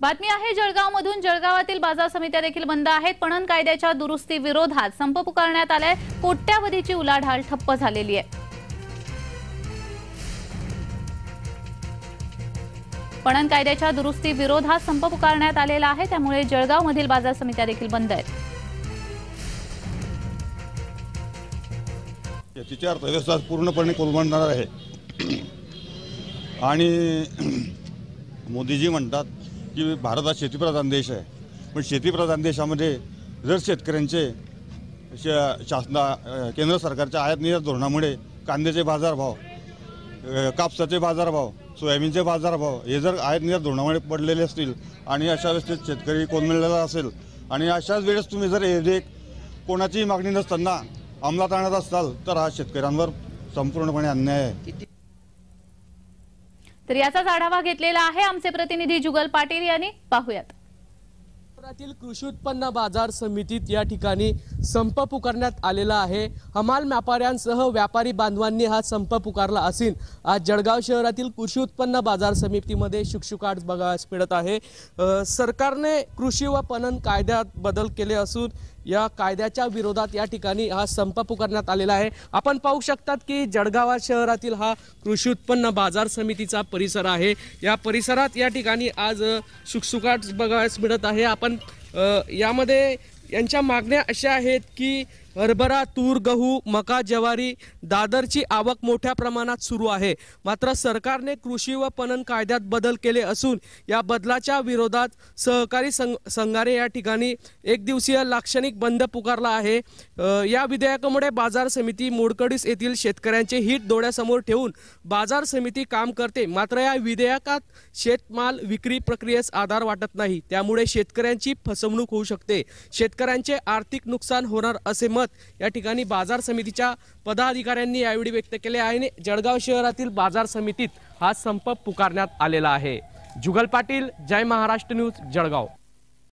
बातमी आहे जळगावमधून। जळगावातील बाजार समित्या देखील बंद आहेत। पणन कायद्याच्या दुरुस्ती विरोधात संप पुकारण्यात आलाय। कोट्यावधीची उलाढाल ठप्प झालेली आहे। पणन कायद्याच्या दुरुस्ती विरोधात संप पुकारण्यात आलेला आहे, त्यामुळे जळगावमधील बाजार समित्या देखील बंद आहेत। शेतीची अर्थव्यवस्था पूर्णपणे कोलमडणार आहे आणि मोदीजी म्हणतात की भारत हा शेतीप्रधान देश आहे, पण शेतीप्रधान देशामध्ये जर शेतकऱ्यांचे केंद्र सरकारच्या आयात निर्यात धोरणामुळे कांद्याचे बाजारभाव, कापसाचे बाजारभाव, सोयाबीनचे बाजारभाव हे जर आयात निर्यात धोरणामुळे पडलेले असतील आणि अशा वेळेस शेतकरी कोलमडलेला असेल आणि अशाच वेळेस तुम्ही जर हे कोणाचीही मागणी नसताना अंमलात आणत असाल तर हा शेतकऱ्यांवर संपूर्णपणे अन्याय आहे। तर याचाच आढावा घेतलेला आहे आमचे प्रतिनिधी जुगल पाटील यांनी। पाहूयात। शहरातील कृषी उत्पन्न बाजार समितीत या ठिकाणी संप पुकारण्यात आलेला आहे। हमाल व्यापाऱ्यांसह व्यापारी बांधवांनी हा संप पुकारला असून आज जळगाव शहरातील कृषी उत्पन्न बाजार समितीमध्ये शुकशुकाट बघायला मिळत आहे। सरकारने कृषी व पणन कायद्यात बदल केले असून या कायद्याच्या विरोधात या ठिकाणी हा संप पुकारण्यात आलेला आहे। आपण पाहू शकतात की जळगाव शहरातील हा कृषी उत्पन्न बाजार समितीचा परिसर आहे। या परिसरात या ठिकाणी आज शुकशुकाट बघायला मिळत आहे। आपण यामध्ये यांच्या मागण्या अशा आहेत की हरभरा, तूर, गहू, मका, ज्वारी, दादरची आवक मोठ्या प्रमाणात सुरू आहे। मात्र सरकारने कृषी व पणन कायद्यात बदल केले असून या बदलाच्या विरोधात सहकारी संघाने या ठिकाणी एक दिवसीय लाक्षणिक बंद पुकारला आहे। या विधेयकामुळे बाजार समिती मोडकळीस येथील शेतकऱ्यांचे हित डोळ्यासमोर ठेवून बाजार समिती काम करते। मात्र या विधेयकात शेतमाल विक्री प्रक्रियेस आधार वाटत नाही, त्यामुळे शेतकऱ्यांची फसवणूक होऊ शकते, शेतकऱ्यांचे आर्थिक नुकसान होणार असे मत या ठिकाणी बाजार समितीच्या पदाधिकाऱ्यांनी यावेळी व्यक्त केले आहे। जळगाव शहरातील बाजार समितीत हा संप पुकारण्यात आलेला आहे। जुगल पाटील, जय महाराष्ट्र न्यूज, जळगाव।